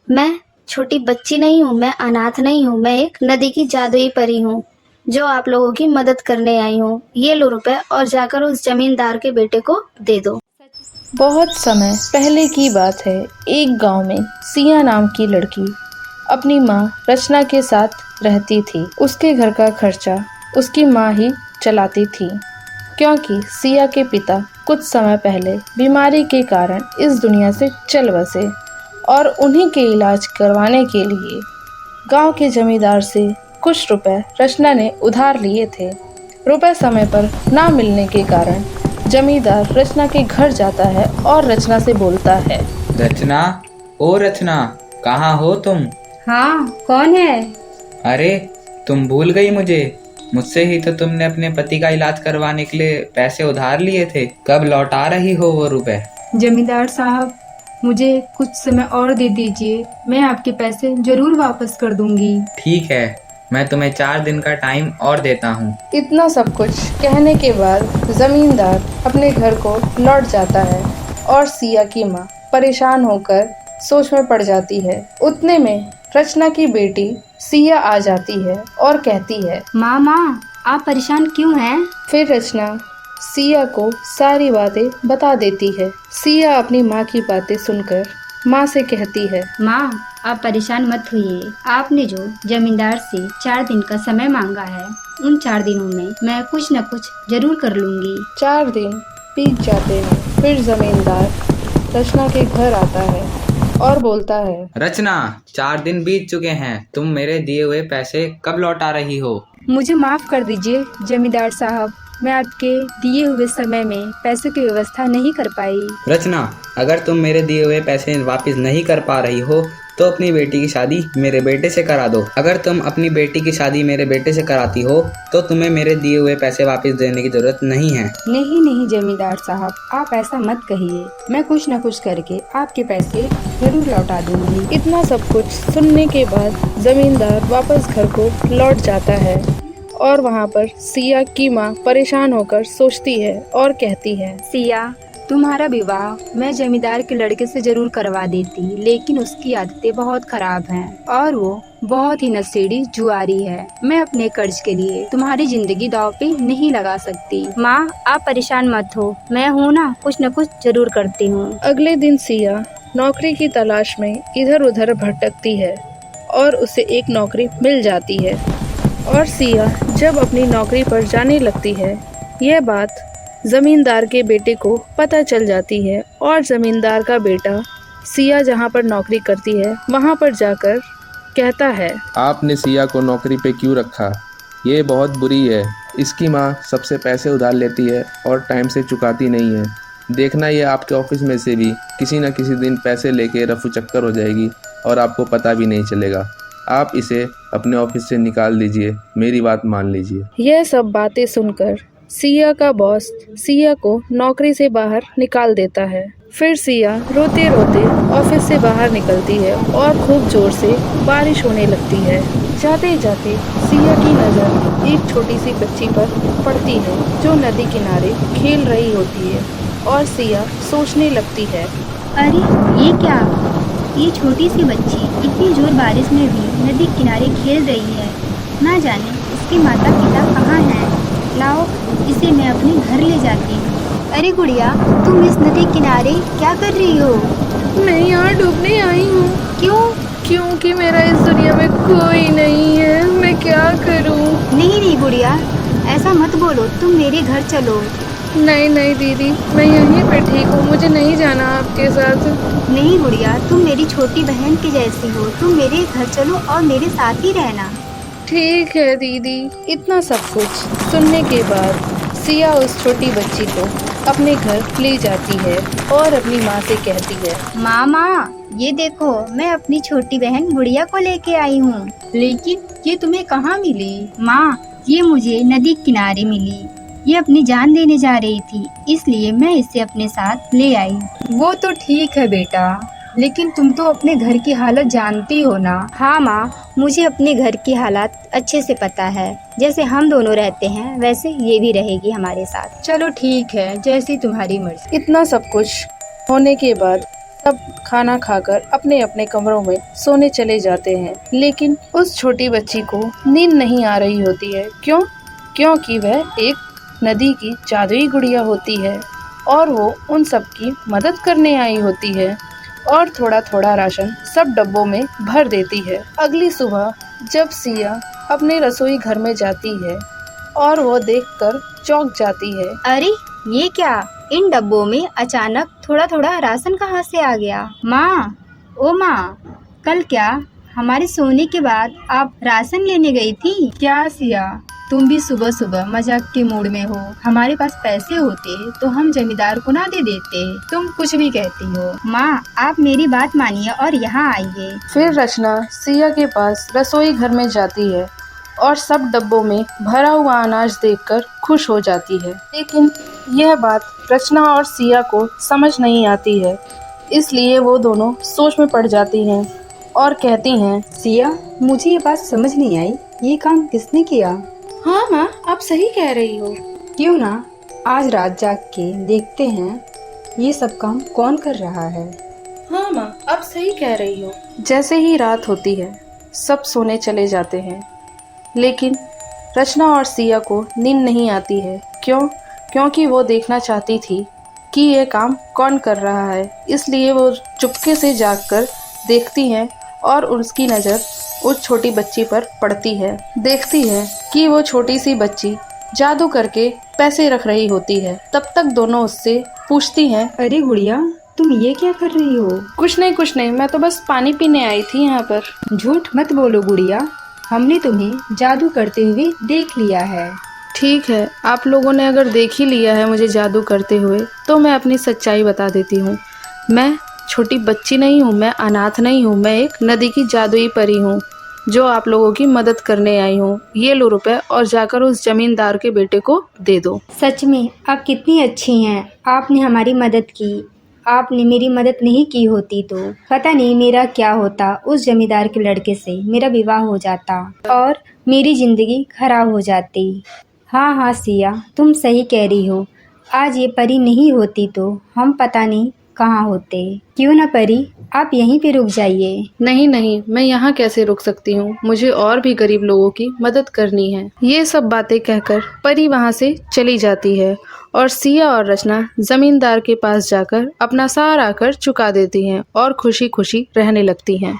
मैं छोटी बच्ची नहीं हूँ, मैं अनाथ नहीं हूँ, मैं एक नदी की जादुई परी हूँ जो आप लोगों की मदद करने आई हूँ। ये लो रुपए और जाकर उस जमींदार के बेटे को दे दो। बहुत समय पहले की बात है। एक गांव में सिया नाम की लड़की अपनी माँ रचना के साथ रहती थी। उसके घर का खर्चा उसकी माँ ही चलाती थी, क्योंकि सिया के पिता कुछ समय पहले बीमारी के कारण इस दुनिया से चल बसे और उन्हीं के इलाज करवाने के लिए गांव के जमींदार से कुछ रुपए रचना ने उधार लिए थे। रुपए समय पर ना मिलने के कारण जमींदार रचना के घर जाता है और रचना से बोलता है। रचना, ओ रचना, कहाँ हो तुम? हाँ, कौन है? अरे, तुम भूल गई मुझे। मुझसे ही तो तुमने अपने पति का इलाज करवाने के लिए पैसे उधार लिए थे। कब लौटा रही हो वो रुपए? जमींदार साहब, मुझे कुछ समय और दे दीजिए, मैं आपके पैसे जरूर वापस कर दूंगी। ठीक है, मैं तुम्हें 4 दिन का टाइम और देता हूँ। इतना सब कुछ कहने के बाद जमींदार अपने घर को लौट जाता है और सिया की माँ परेशान होकर सोच में पड़ जाती है। उतने में रचना की बेटी सिया आ जाती है और कहती है, माँ, आप परेशान क्यों हैं? फिर रचना सिया को सारी बातें बता देती है। सिया अपनी माँ की बातें सुनकर माँ से कहती है, माँ, आप परेशान मत होइए। आपने जो जमींदार से 4 दिन का समय मांगा है, उन 4 दिनों में मैं कुछ न कुछ जरूर कर लूंगी। 4 दिन बीत जाते हैं। फिर जमींदार रचना के घर आता है और बोलता है, रचना, 4 दिन बीत चुके हैं, तुम मेरे दिए हुए पैसे कब लौटा रही हो? मुझे माफ कर दीजिए जमींदार साहब, मैं आपके दिए हुए समय में पैसों की व्यवस्था नहीं कर पाई। रचना, अगर तुम मेरे दिए हुए पैसे वापस नहीं कर पा रही हो तो अपनी बेटी की शादी मेरे बेटे से करा दो। अगर तुम अपनी बेटी की शादी मेरे बेटे से कराती हो तो तुम्हें मेरे दिए हुए पैसे वापस देने की जरूरत नहीं है। नहीं जमींदार साहब, आप ऐसा मत कहिए। मैं कुछ न कुछ करके आपके पैसे जरूर लौटा दूंगी। इतना सब कुछ सुनने के बाद जमींदार वापस घर को लौट जाता है और वहाँ पर सिया की माँ परेशान होकर सोचती है और कहती है, सिया, तुम्हारा विवाह मैं जमींदार के लड़के से जरूर करवा देती, लेकिन उसकी आदतें बहुत खराब हैं और वो बहुत ही नशेड़ी जुआरी है। मैं अपने कर्ज के लिए तुम्हारी जिंदगी दांव पे नहीं लगा सकती। माँ, आप परेशान मत हो, मैं हूँ ना, कुछ न कुछ जरूर करती हूँ। अगले दिन सिया नौकरी की तलाश में इधर उधर भटकती है और उसे एक नौकरी मिल जाती है और सिया जब अपनी नौकरी पर जाने लगती है, यह बात जमींदार के बेटे को पता चल जाती है और जमींदार का बेटा सिया जहाँ पर नौकरी करती है वहाँ पर जाकर कहता है, आपने सिया को नौकरी पे क्यों रखा? ये बहुत बुरी है। इसकी माँ सबसे पैसे उधार लेती है और टाइम से चुकाती नहीं है। देखना ये आपके ऑफिस में से भी किसी न किसी दिन पैसे लेके रफू चक्कर हो जाएगी और आपको पता भी नहीं चलेगा। आप इसे अपने ऑफिस से निकाल दीजिए, मेरी बात मान लीजिए। यह सब बातें सुनकर सिया का बॉस सिया को नौकरी से बाहर निकाल देता है। फिर सिया रोते रोते ऑफिस से बाहर निकलती है और खूब जोर से बारिश होने लगती है। जाते जाते सिया की नज़र एक छोटी सी बच्ची पर पड़ती है जो नदी किनारे खेल रही होती है और सिया सोचने लगती है, अरे ये क्या, ये छोटी सी बच्ची इतनी जोर बारिश में भी नदी किनारे खेल रही है। ना जाने इसके माता पिता कहाँ हैं। लाओ, इसे मैं अपने घर ले जाती हूँ। अरे गुड़िया, तुम इस नदी किनारे क्या कर रही हो? मैं यहाँ डूबने आई हूँ। क्यों? क्योंकि मेरा इस दुनिया में कोई नहीं है, मैं क्या करूँ? नहीं गुड़िया, ऐसा मत बोलो, तुम मेरे घर चलो। नहीं दीदी, मैं यहीं पे ठीक हूँ, मुझे नहीं जाना आपके साथ। नहीं गुड़िया, तुम मेरी छोटी बहन के जैसी हो, तुम मेरे घर चलो और मेरे साथ ही रहना। ठीक है दीदी। इतना सब कुछ सुनने के बाद सिया उस छोटी बच्ची को अपने घर ले जाती है और अपनी माँ से कहती है, माँ, ये देखो, मैं अपनी छोटी बहन गुड़िया को लेके आई हूँ। लेकिन ये तुम्हें कहाँ मिली? माँ, ये मुझे नदी किनारे मिली। ये अपनी जान देने जा रही थी, इसलिए मैं इसे अपने साथ ले आई। वो तो ठीक है बेटा, लेकिन तुम तो अपने घर की हालत जानती हो ना। हाँ माँ, मुझे अपने घर की हालात अच्छे से पता है। जैसे हम दोनों रहते हैं वैसे ये भी रहेगी हमारे साथ। चलो ठीक है, जैसी तुम्हारी मर्जी। इतना सब कुछ होने के बाद सब खाना खाकर अपने अपने कमरों में सोने चले जाते हैं। लेकिन उस छोटी बच्ची को नींद नहीं आ रही होती है। क्यों? क्योंकि वह एक नदी की जादुई गुड़िया होती है और वो उन सब की मदद करने आई होती है और थोड़ा थोड़ा राशन सब डब्बों में भर देती है। अगली सुबह जब सिया अपने रसोई घर में जाती है और वो देखकर चौंक जाती है। अरे ये क्या, इन डब्बों में अचानक थोड़ा थोड़ा राशन कहाँ से आ गया? माँ, ओ माँ, कल क्या हमारे सोने के बाद आप राशन लेने गई थी? क्या सिया, तुम भी सुबह सुबह मजाक के मूड में हो? हमारे पास पैसे होते तो हम जमींदार को ना दे देते। तुम कुछ भी कहती हो। माँ, आप मेरी बात मानिए और यहाँ आइए। फिर रचना सिया के पास रसोई घर में जाती है और सब डब्बों में भरा हुआ अनाज देखकर खुश हो जाती है। लेकिन यह बात रचना और सिया को समझ नहीं आती है, इसलिए वो दोनों सोच में पड़ जाती हैं और कहती हैं, सिया, मुझे ये बात समझ नहीं आई, ये काम किसने किया? हाँ माँ, आप सही कह रही हो। क्यों ना आज रात जाग के देखते हैं ये सब काम कौन कर रहा है। हाँ माँ, आप सही कह रही हो। जैसे ही रात होती है सब सोने चले जाते हैं, लेकिन रचना और सिया को नींद नहीं आती है। क्यों? क्योंकि वो देखना चाहती थी कि ये काम कौन कर रहा है। इसलिए वो चुपके से जागकर देखती हैं और उसकी नज़र उस छोटी बच्ची पर पड़ती है। देखती है कि वो छोटी सी बच्ची जादू करके पैसे रख रही होती है। तब तक दोनों उससे पूछती हैं, अरे गुड़िया, तुम ये क्या कर रही हो? कुछ नहीं, मैं तो बस पानी पीने आई थी यहाँ पर। झूठ मत बोलो गुड़िया, हमने तुम्हें जादू करते हुए देख लिया है। ठीक है, आप लोगों ने अगर देख ही लिया है मुझे जादू करते हुए, तो मैं अपनी सच्चाई बता देती हूँ। मैं छोटी बच्ची नहीं हूँ, मैं अनाथ नहीं हूँ, मैं एक नदी की जादुई परी हूँ जो आप लोगों की मदद करने आई हूँ। ये लो रुपए और जाकर उस जमींदार के बेटे को दे दो। सच में आप कितनी अच्छी हैं, आपने हमारी मदद की। आपने मेरी मदद नहीं की होती तो पता नहीं मेरा क्या होता। उस जमींदार के लड़के से मेरा विवाह हो जाता और मेरी जिंदगी खराब हो जाती। हाँ हाँ सिया, तुम सही कह रही हो। आज ये परी नहीं होती तो हम पता नहीं कहाँ होते। क्यों ना परी, आप यहीं पे रुक जाइए। नहीं, मैं यहाँ कैसे रुक सकती हूँ, मुझे और भी गरीब लोगों की मदद करनी है। ये सब बातें कहकर परी वहाँ से चली जाती है और सिया और रचना जमींदार के पास जाकर अपना सारा कर्ज चुका देती हैं और खुशी खुशी रहने लगती हैं।